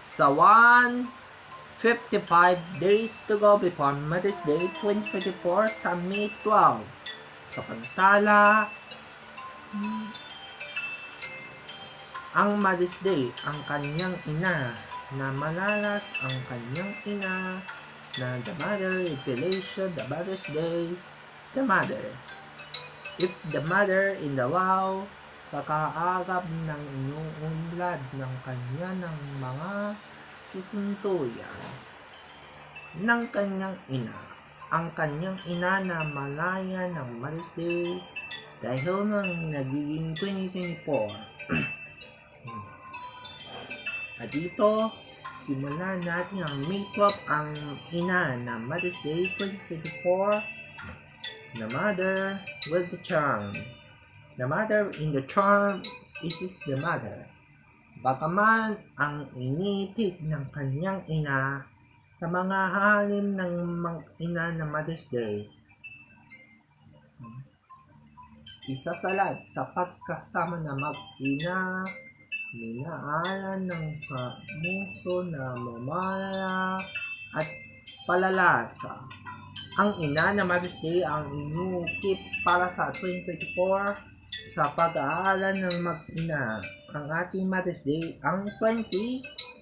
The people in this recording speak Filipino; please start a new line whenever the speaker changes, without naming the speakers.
Sa 155 days to go before Mother's Day 2024 sa May 12. Samantala, ang Mother's Day, ang kanyang ina na malalas, ang kanyang ina na the mother revelation, the Mother's Day, the mother. If the mother in the law, kakaagap ng inuunlad ng kanya ng mga susuntuyan ng kanyang ina, ang kanyang ina na malaya ng Mother's Day dahil nang nagiging 2024. At dito, simulan natin ang May 12, ang ina na Mother's Day 2024. The mother with the charm. The mother in the charm is the mother. Bagaman ang initig ng kanyang ina sa mga halim ng ina na Mother's Day, isasalat sa pagkasama na mag-ina, minaalan ng pamuso na mamalaya at palalasa. Ang ina na Mother's Day ang inukip para sa 2024 sa pag-aaral ng mag-ina. Ang ating Mother's Day ang 2024.